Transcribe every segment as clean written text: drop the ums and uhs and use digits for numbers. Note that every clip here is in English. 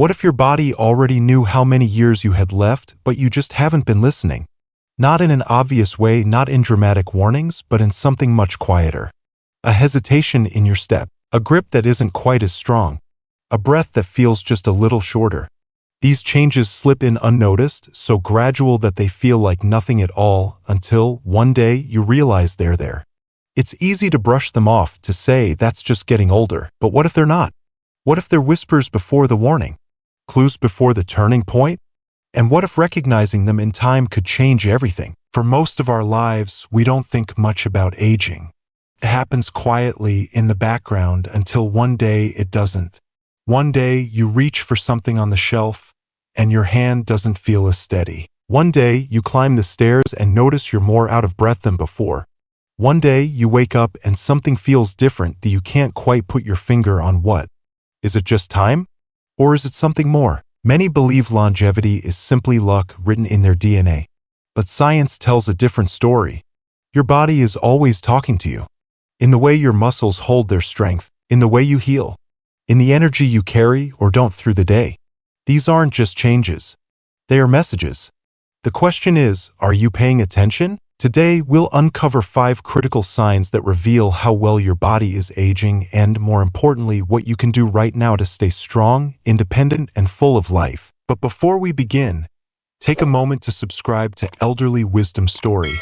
What if your body already knew how many years you had left, but you just haven't been listening? Not in an obvious way, not in dramatic warnings, but in something much quieter. A hesitation in your step, a grip that isn't quite as strong, a breath that feels just a little shorter. These changes slip in unnoticed, so gradual that they feel like nothing at all, until, one day, you realize they're there. It's easy to brush them off, to say that's just getting older, but what if they're not? What if they're whispers before the warning? Clues before the turning point? And what if recognizing them in time could change everything? For most of our lives, we don't think much about aging. It happens quietly in the background until one day it doesn't. One day you reach for something on the shelf, and your hand doesn't feel as steady. One day you climb the stairs and notice you're more out of breath than before. One day you wake up and something feels different that you can't quite put your finger on what. Is it just time? Or is it something more? Many believe longevity is simply luck written in their DNA. But science tells a different story. Your body is always talking to you. In the way your muscles hold their strength, in the way you heal, in the energy you carry or don't through the day. These aren't just changes. They are messages. The question is, are you paying attention? Today, we'll uncover 5 critical signs that reveal how well your body is aging and, more importantly, what you can do right now to stay strong, independent, and full of life. But before we begin, take a moment to subscribe to Elderly Wisdom Story,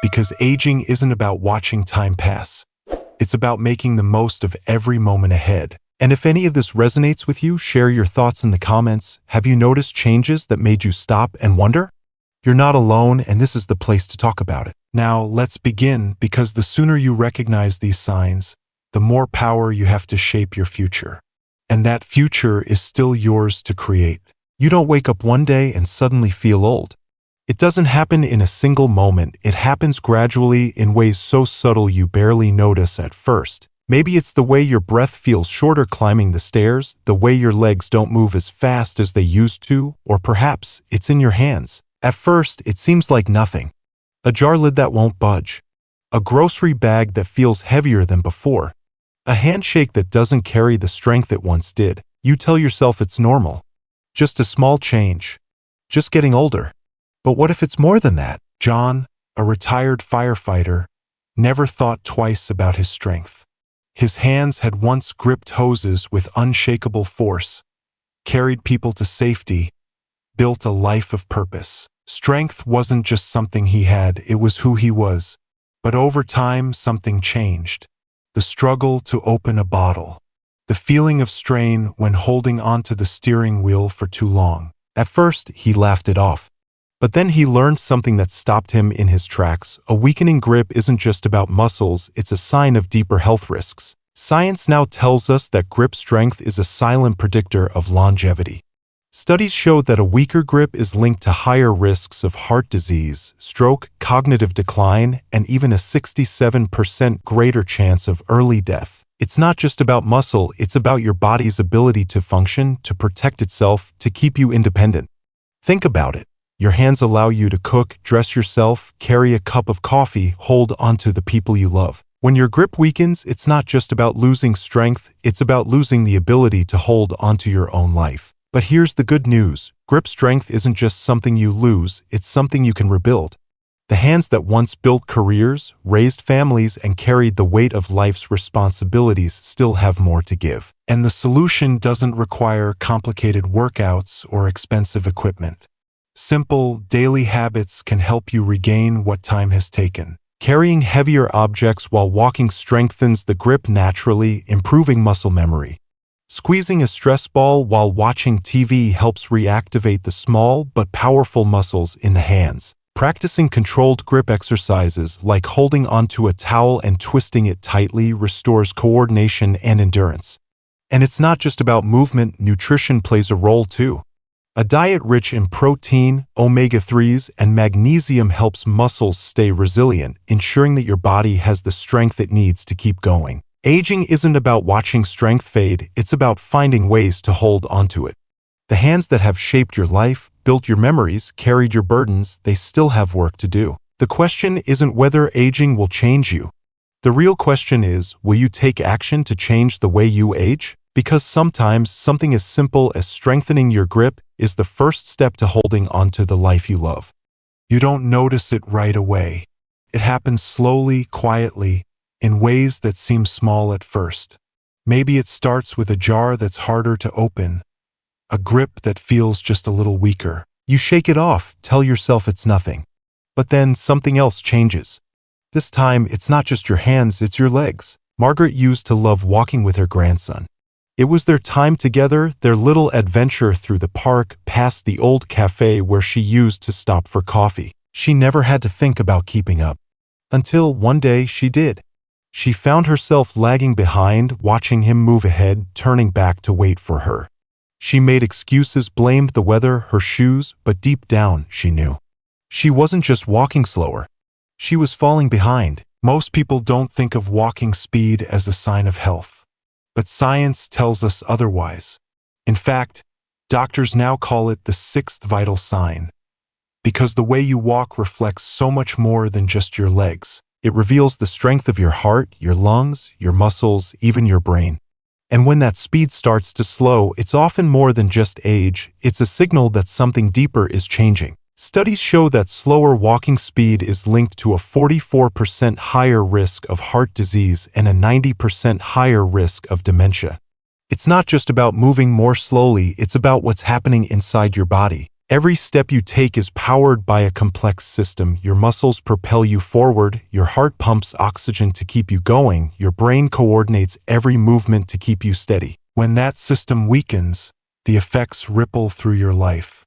because aging isn't about watching time pass. It's about making the most of every moment ahead. And if any of this resonates with you, share your thoughts in the comments. Have you noticed changes that made you stop and wonder? You're not alone, and this is the place to talk about it. Now, let's begin, because the sooner you recognize these signs, the more power you have to shape your future. And that future is still yours to create. You don't wake up one day and suddenly feel old. It doesn't happen in a single moment. It happens gradually in ways so subtle you barely notice at first. Maybe it's the way your breath feels shorter climbing the stairs, the way your legs don't move as fast as they used to, or perhaps it's in your hands. At first, it seems like nothing. A jar lid that won't budge. A grocery bag that feels heavier than before. A handshake that doesn't carry the strength it once did. You tell yourself it's normal. Just a small change. Just getting older. But what if it's more than that? John, a retired firefighter, never thought twice about his strength. His hands had once gripped hoses with unshakable force, carried people to safety, built a life of purpose. Strength wasn't just something he had, it was who he was. But over time, something changed. The struggle to open a bottle. The feeling of strain when holding onto the steering wheel for too long. At first, he laughed it off. But then he learned something that stopped him in his tracks. A weakening grip isn't just about muscles, it's a sign of deeper health risks. Science now tells us that grip strength is a silent predictor of longevity. Studies show that a weaker grip is linked to higher risks of heart disease, stroke, cognitive decline, and even a 67% greater chance of early death. It's not just about muscle, it's about your body's ability to function, to protect itself, to keep you independent. Think about it. Your hands allow you to cook, dress yourself, carry a cup of coffee, hold onto the people you love. When your grip weakens, it's not just about losing strength, it's about losing the ability to hold onto your own life. But here's the good news. Grip strength isn't just something you lose, it's something you can rebuild. The hands that once built careers, raised families, and carried the weight of life's responsibilities still have more to give. And the solution doesn't require complicated workouts or expensive equipment. Simple, daily habits can help you regain what time has taken. Carrying heavier objects while walking strengthens the grip naturally, improving muscle memory. Squeezing a stress ball while watching TV helps reactivate the small but powerful muscles in the hands. Practicing controlled grip exercises like holding onto a towel and twisting it tightly restores coordination and endurance. And it's not just about movement, nutrition plays a role too. A diet rich in protein, omega-3s, and magnesium helps muscles stay resilient, ensuring that your body has the strength it needs to keep going. Aging isn't about watching strength fade, it's about finding ways to hold onto it. The hands that have shaped your life, built your memories, carried your burdens, they still have work to do. The question isn't whether aging will change you. The real question is, will you take action to change the way you age? Because sometimes something as simple as strengthening your grip is the first step to holding onto the life you love. You don't notice it right away. It happens slowly, quietly, in ways that seem small at first. Maybe it starts with a jar that's harder to open, a grip that feels just a little weaker. You shake it off, tell yourself it's nothing. But then something else changes. This time, it's not just your hands, it's your legs. Margaret used to love walking with her grandson. It was their time together, their little adventure through the park, past the old cafe where she used to stop for coffee. She never had to think about keeping up. Until one day she did. She found herself lagging behind, watching him move ahead, turning back to wait for her. She made excuses, blamed the weather, her shoes, but deep down, she knew. She wasn't just walking slower. She was falling behind. Most people don't think of walking speed as a sign of health. But science tells us otherwise. In fact, doctors now call it the sixth vital sign. Because the way you walk reflects so much more than just your legs. It reveals the strength of your heart, your lungs, your muscles, even your brain. And when that speed starts to slow, it's often more than just age. It's a signal that something deeper is changing. Studies show that slower walking speed is linked to a 44% higher risk of heart disease and a 90% higher risk of dementia. It's not just about moving more slowly, it's about what's happening inside your body. Every step you take is powered by a complex system. Your muscles propel you forward, your heart pumps oxygen to keep you going, your brain coordinates every movement to keep you steady. When that system weakens, the effects ripple through your life.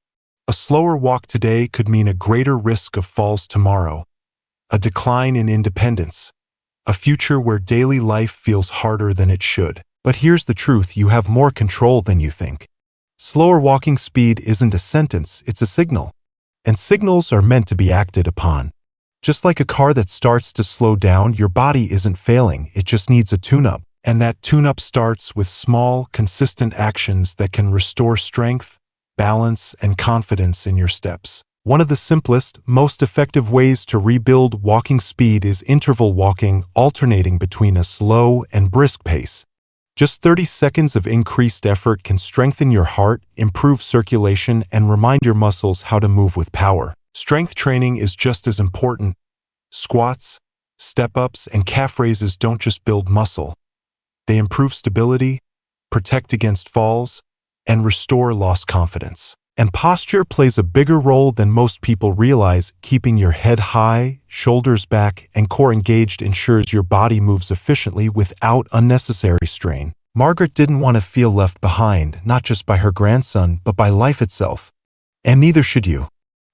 A slower walk today could mean a greater risk of falls tomorrow, a decline in independence, a future where daily life feels harder than it should. But here's the truth, you have more control than you think. Slower walking speed isn't a sentence, it's a signal. And signals are meant to be acted upon. Just like a car that starts to slow down, your body isn't failing, it just needs a tune-up. And that tune-up starts with small, consistent actions that can restore strength, balance, and confidence in your steps. One of the simplest, most effective ways to rebuild walking speed is interval walking, alternating between a slow and brisk pace. Just 30 seconds of increased effort can strengthen your heart, improve circulation, and remind your muscles how to move with power. Strength training is just as important. Squats, step-ups, and calf raises don't just build muscle. They improve stability, protect against falls, and restore lost confidence. And posture plays a bigger role than most people realize. Keeping your head high, shoulders back, and core engaged ensures your body moves efficiently without unnecessary strain. Margaret didn't want to feel left behind, not just by her grandson, but by life itself. And neither should you.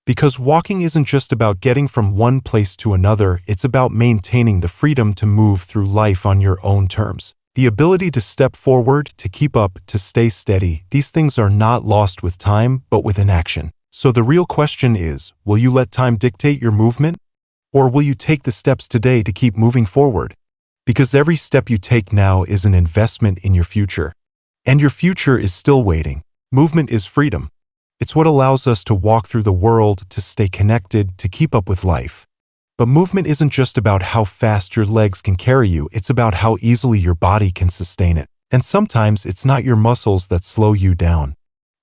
Because walking isn't just about getting from one place to another, it's about maintaining the freedom to move through life on your own terms. The ability to step forward, to keep up, to stay steady, these things are not lost with time, but with inaction. So the real question is, will you let time dictate your movement? Or will you take the steps today to keep moving forward? Because every step you take now is an investment in your future. And your future is still waiting. Movement is freedom. It's what allows us to walk through the world, to stay connected, to keep up with life. But movement isn't just about how fast your legs can carry you, it's about how easily your body can sustain it. And sometimes it's not your muscles that slow you down.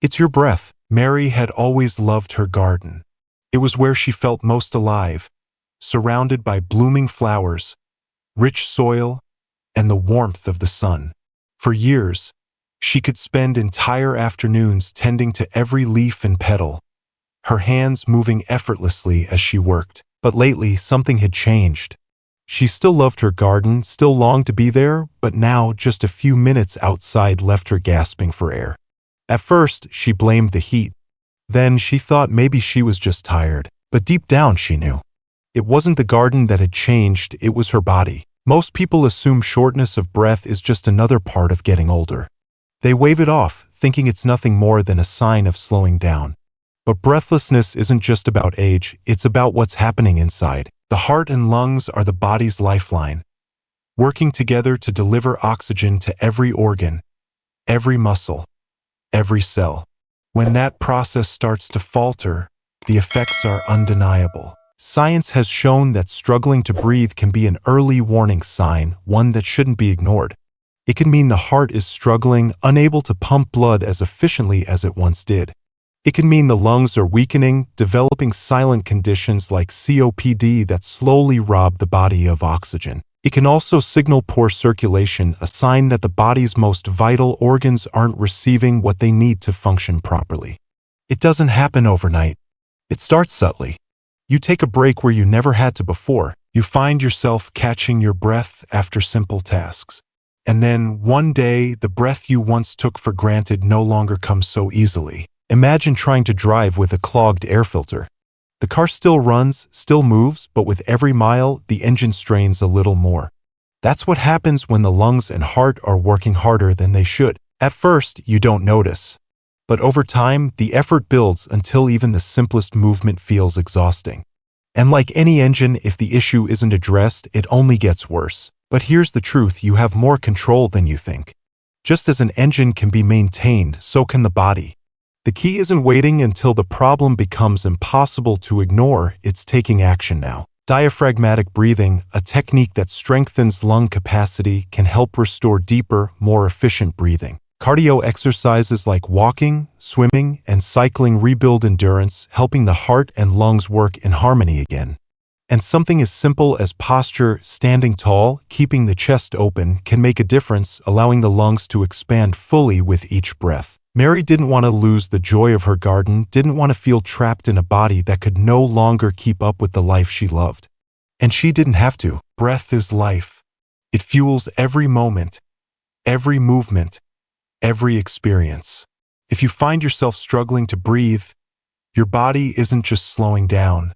It's your breath. Mary had always loved her garden. It was where she felt most alive, surrounded by blooming flowers, rich soil, and the warmth of the sun. For years, she could spend entire afternoons tending to every leaf and petal, her hands moving effortlessly as she worked. But lately, something had changed. She still loved her garden, still longed to be there, but now just a few minutes outside left her gasping for air. At first, she blamed the heat. Then she thought maybe she was just tired. But deep down, she knew. It wasn't the garden that had changed, it was her body. Most people assume shortness of breath is just another part of getting older. They wave it off, thinking it's nothing more than a sign of slowing down. But breathlessness isn't just about age, it's about what's happening inside. The heart and lungs are the body's lifeline, working together to deliver oxygen to every organ, every muscle, every cell. When that process starts to falter, the effects are undeniable. Science has shown that struggling to breathe can be an early warning sign, one that shouldn't be ignored. It can mean the heart is struggling, unable to pump blood as efficiently as it once did. It can mean the lungs are weakening, developing silent conditions like COPD that slowly rob the body of oxygen. It can also signal poor circulation, a sign that the body's most vital organs aren't receiving what they need to function properly. It doesn't happen overnight. It starts subtly. You take a break where you never had to before. You find yourself catching your breath after simple tasks. And then, one day, the breath you once took for granted no longer comes so easily. Imagine trying to drive with a clogged air filter. The car still runs, still moves, but with every mile, the engine strains a little more. That's what happens when the lungs and heart are working harder than they should. At first, you don't notice. But over time, the effort builds until even the simplest movement feels exhausting. And like any engine, if the issue isn't addressed, it only gets worse. But here's the truth, you have more control than you think. Just as an engine can be maintained, so can the body. The key isn't waiting until the problem becomes impossible to ignore, it's taking action now. Diaphragmatic breathing, a technique that strengthens lung capacity, can help restore deeper, more efficient breathing. Cardio exercises like walking, swimming, and cycling rebuild endurance, helping the heart and lungs work in harmony again. And something as simple as posture, standing tall, keeping the chest open, can make a difference, allowing the lungs to expand fully with each breath. Mary didn't want to lose the joy of her garden, didn't want to feel trapped in a body that could no longer keep up with the life she loved. And she didn't have to. Breath is life. It fuels every moment, every movement, every experience. If you find yourself struggling to breathe, your body isn't just slowing down.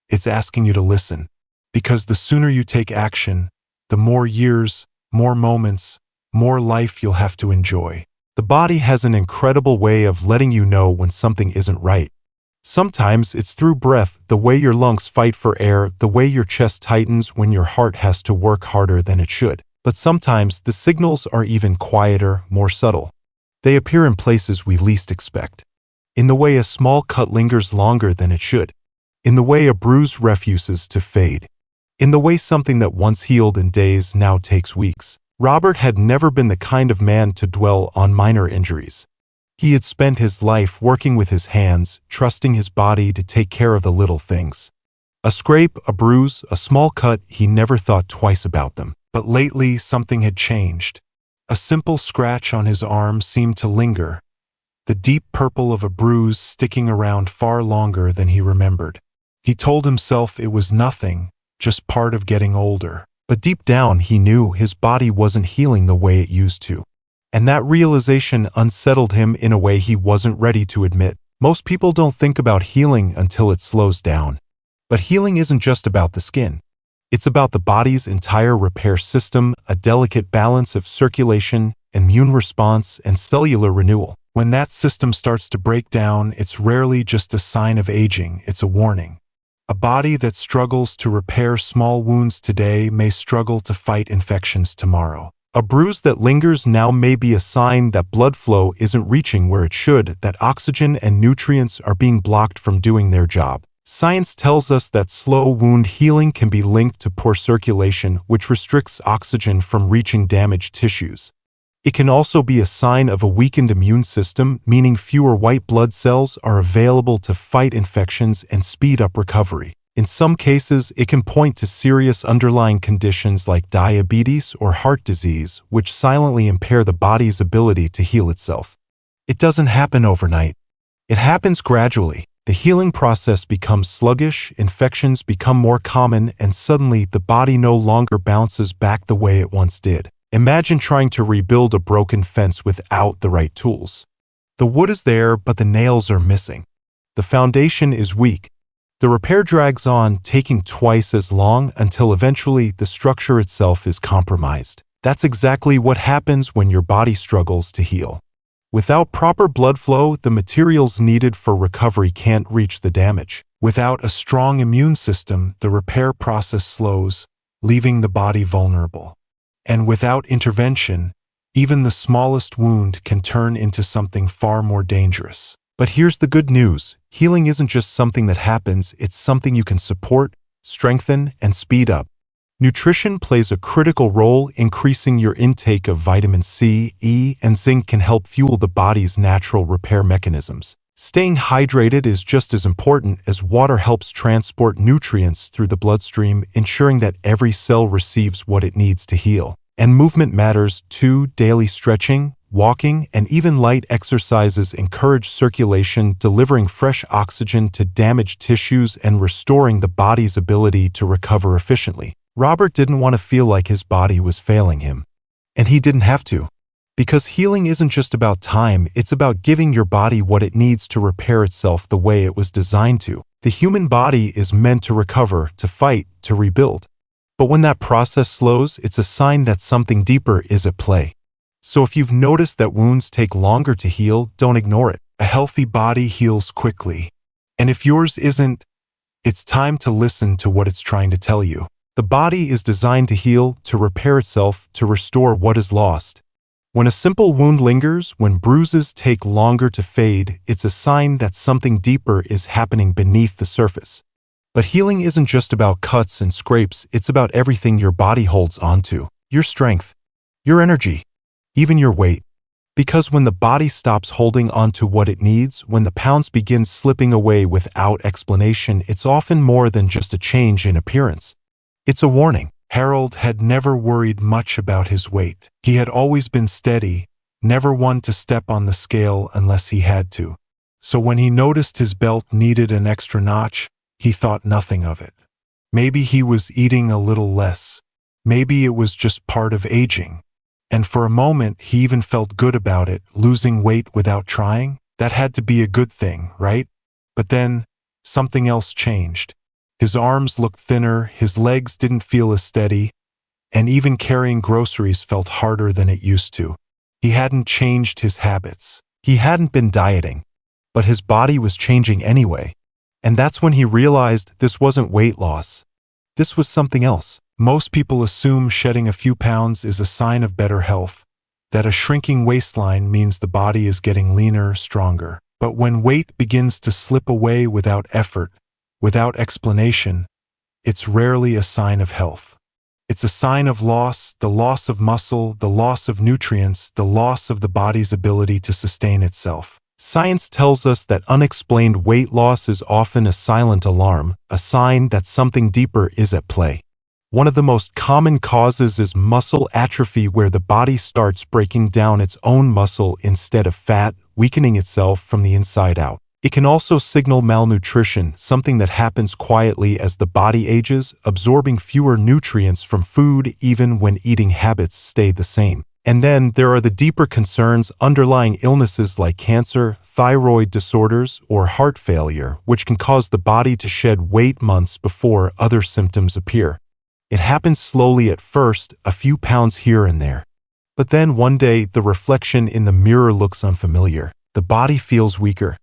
It's asking you to listen. Because the sooner you take action, the more years, more moments, more life you'll have to enjoy. The body has an incredible way of letting you know when something isn't right. Sometimes it's through breath, the way your lungs fight for air, the way your chest tightens when your heart has to work harder than it should. But sometimes the signals are even quieter, more subtle. They appear in places we least expect. In the way a small cut lingers longer than it should. In the way a bruise refuses to fade. In the way something that once healed in days now takes weeks. Robert had never been the kind of man to dwell on minor injuries. He had spent his life working with his hands, trusting his body to take care of the little things. A scrape, a bruise, a small cut, he never thought twice about them. But lately, something had changed. A simple scratch on his arm seemed to linger, the deep purple of a bruise sticking around far longer than he remembered. He told himself it was nothing, just part of getting older. But deep down, he knew his body wasn't healing the way it used to. And that realization unsettled him in a way he wasn't ready to admit. Most people don't think about healing until it slows down. But healing isn't just about the skin. It's about the body's entire repair system, a delicate balance of circulation, immune response, and cellular renewal. When that system starts to break down, it's rarely just a sign of aging, it's a warning. A body that struggles to repair small wounds today may struggle to fight infections tomorrow. A bruise that lingers now may be a sign that blood flow isn't reaching where it should, that oxygen and nutrients are being blocked from doing their job. Science tells us that slow wound healing can be linked to poor circulation, which restricts oxygen from reaching damaged tissues. It can also be a sign of a weakened immune system, meaning fewer white blood cells are available to fight infections and speed up recovery. In some cases, it can point to serious underlying conditions like diabetes or heart disease, which silently impair the body's ability to heal itself. It doesn't happen overnight. It happens gradually. The healing process becomes sluggish, infections become more common, and suddenly the body no longer bounces back the way it once did. Imagine trying to rebuild a broken fence without the right tools. The wood is there, but the nails are missing. The foundation is weak. The repair drags on, taking twice as long until eventually the structure itself is compromised. That's exactly what happens when your body struggles to heal. Without proper blood flow, the materials needed for recovery can't reach the damage. Without a strong immune system, the repair process slows, leaving the body vulnerable. And without intervention, even the smallest wound can turn into something far more dangerous. But here's the good news. Healing isn't just something that happens, it's something you can support, strengthen, and speed up. Nutrition plays a critical role. Increasing your intake of vitamin C, E, and zinc can help fuel the body's natural repair mechanisms. Staying hydrated is just as important, as water helps transport nutrients through the bloodstream, ensuring that every cell receives what it needs to heal. And movement matters too. Daily stretching, walking, and even light exercises encourage circulation, delivering fresh oxygen to damaged tissues and restoring the body's ability to recover efficiently. Robert didn't want to feel like his body was failing him. And he didn't have to. Because healing isn't just about time, it's about giving your body what it needs to repair itself the way it was designed to. The human body is meant to recover, to fight, to rebuild. But when that process slows, it's a sign that something deeper is at play. So if you've noticed that wounds take longer to heal, don't ignore it. A healthy body heals quickly. And if yours isn't, it's time to listen to what it's trying to tell you. The body is designed to heal, to repair itself, to restore what is lost. When a simple wound lingers, when bruises take longer to fade, it's a sign that something deeper is happening beneath the surface. But healing isn't just about cuts and scrapes, it's about everything your body holds onto. Your strength, your energy, even your weight. Because when the body stops holding onto what it needs, when the pounds begin slipping away without explanation, it's often more than just a change in appearance. It's a warning. Harold had never worried much about his weight. He had always been steady, never one to step on the scale unless he had to. So when he noticed his belt needed an extra notch, he thought nothing of it. Maybe he was eating a little less. Maybe it was just part of aging. And for a moment, he even felt good about it, losing weight without trying. That had to be a good thing, right? But then, something else changed. His arms looked thinner, his legs didn't feel as steady, and even carrying groceries felt harder than it used to. He hadn't changed his habits. He hadn't been dieting, but his body was changing anyway. And that's when he realized this wasn't weight loss. This was something else. Most people assume shedding a few pounds is a sign of better health, that a shrinking waistline means the body is getting leaner, stronger. But when weight begins to slip away without effort, without explanation, it's rarely a sign of health. It's a sign of loss, the loss of muscle, the loss of nutrients, the loss of the body's ability to sustain itself. Science tells us that unexplained weight loss is often a silent alarm, a sign that something deeper is at play. One of the most common causes is muscle atrophy, where the body starts breaking down its own muscle instead of fat, weakening itself from the inside out. It can also signal malnutrition, something that happens quietly as the body ages, absorbing fewer nutrients from food even when eating habits stay the same. And then there are the deeper concerns, underlying illnesses like cancer, thyroid disorders, or heart failure, which can cause the body to shed weight months before other symptoms appear. It happens slowly at first, a few pounds here and there. But then one day, the reflection in the mirror looks unfamiliar. The body feels weaker.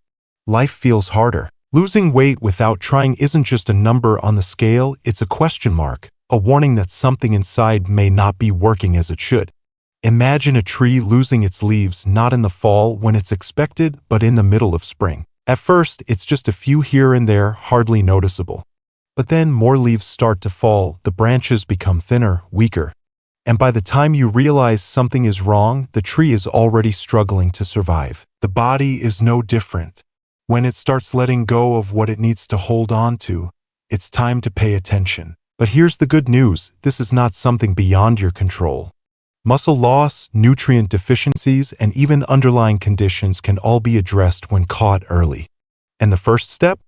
Life feels harder. Losing weight without trying isn't just a number on the scale, it's a question mark, a warning that something inside may not be working as it should. Imagine a tree losing its leaves not in the fall when it's expected, but in the middle of spring. At first, it's just a few here and there, hardly noticeable. But then more leaves start to fall, the branches become thinner, weaker. And by the time you realize something is wrong, the tree is already struggling to survive. The body is no different. When it starts letting go of what it needs to hold on to, it's time to pay attention. But here's the good news, this is not something beyond your control. Muscle loss, nutrient deficiencies, and even underlying conditions can all be addressed when caught early. And the first step?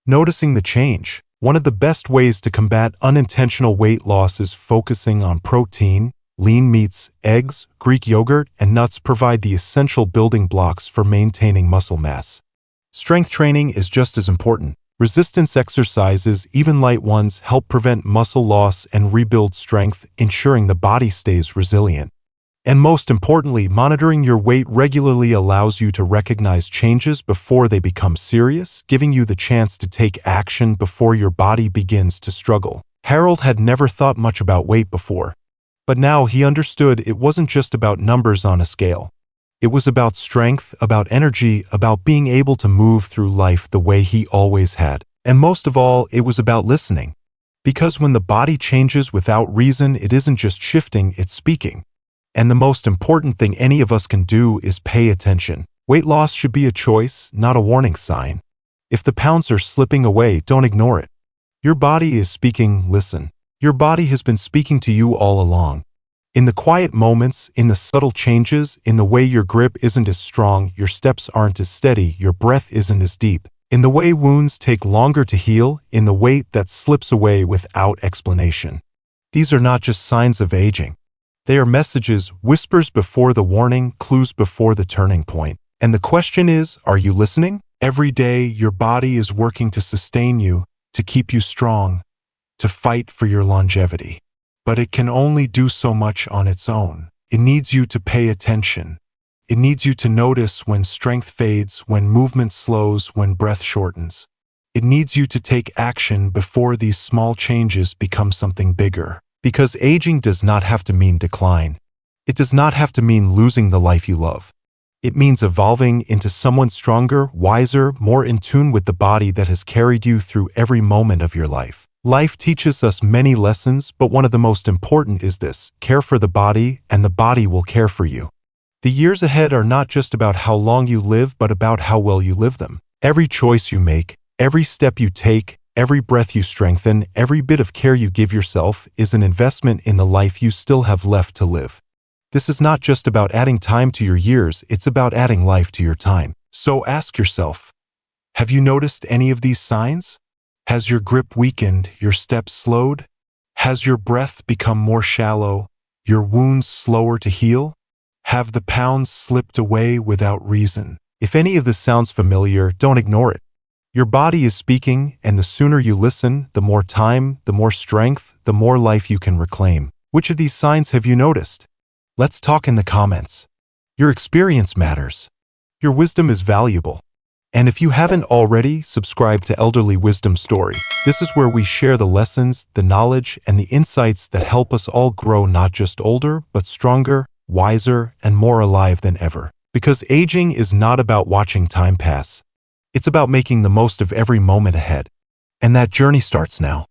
Noticing the change. One of the best ways to combat unintentional weight loss is focusing on protein. Lean meats, eggs, Greek yogurt, and nuts provide the essential building blocks for maintaining muscle mass. Strength training is just as important. Resistance exercises, even light ones, help prevent muscle loss and rebuild strength, ensuring the body stays resilient. And most importantly, monitoring your weight regularly allows you to recognize changes before they become serious, giving you the chance to take action before your body begins to struggle. Harold had never thought much about weight before, but now he understood it wasn't just about numbers on a scale. It was about strength, about energy, about being able to move through life the way he always had. And most of all, it was about listening. Because when the body changes without reason, it isn't just shifting, it's speaking. And the most important thing any of us can do is pay attention. Weight loss should be a choice, not a warning sign. If the pounds are slipping away, don't ignore it. Your body is speaking, listen. Your body has been speaking to you all along. In the quiet moments, in the subtle changes, in the way your grip isn't as strong, your steps aren't as steady, your breath isn't as deep, in the way wounds take longer to heal, in the weight that slips away without explanation. These are not just signs of aging. They are messages, whispers before the warning, clues before the turning point. And the question is, are you listening? Every day, your body is working to sustain you, to keep you strong, to fight for your longevity. But it can only do so much on its own. It needs you to pay attention. It needs you to notice when strength fades, when movement slows, when breath shortens. It needs you to take action before these small changes become something bigger. Because aging does not have to mean decline. It does not have to mean losing the life you love. It means evolving into someone stronger, wiser, more in tune with the body that has carried you through every moment of your life. Life teaches us many lessons, but one of the most important is this: care for the body, and the body will care for you. The years ahead are not just about how long you live, but about how well you live them. Every choice you make, every step you take, every breath you strengthen, every bit of care you give yourself is an investment in the life you still have left to live. This is not just about adding time to your years, it's about adding life to your time. So ask yourself, have you noticed any of these signs? Has your grip weakened, your steps slowed? Has your breath become more shallow, your wounds slower to heal? Have the pounds slipped away without reason? If any of this sounds familiar, don't ignore it. Your body is speaking, and the sooner you listen, the more time, the more strength, the more life you can reclaim. Which of these signs have you noticed? Let's talk in the comments. Your experience matters. Your wisdom is valuable. And if you haven't already, subscribe to Elderly Wisdom Story. This is where we share the lessons, the knowledge, and the insights that help us all grow not just older, but stronger, wiser, and more alive than ever. Because aging is not about watching time pass. It's about making the most of every moment ahead. And that journey starts now.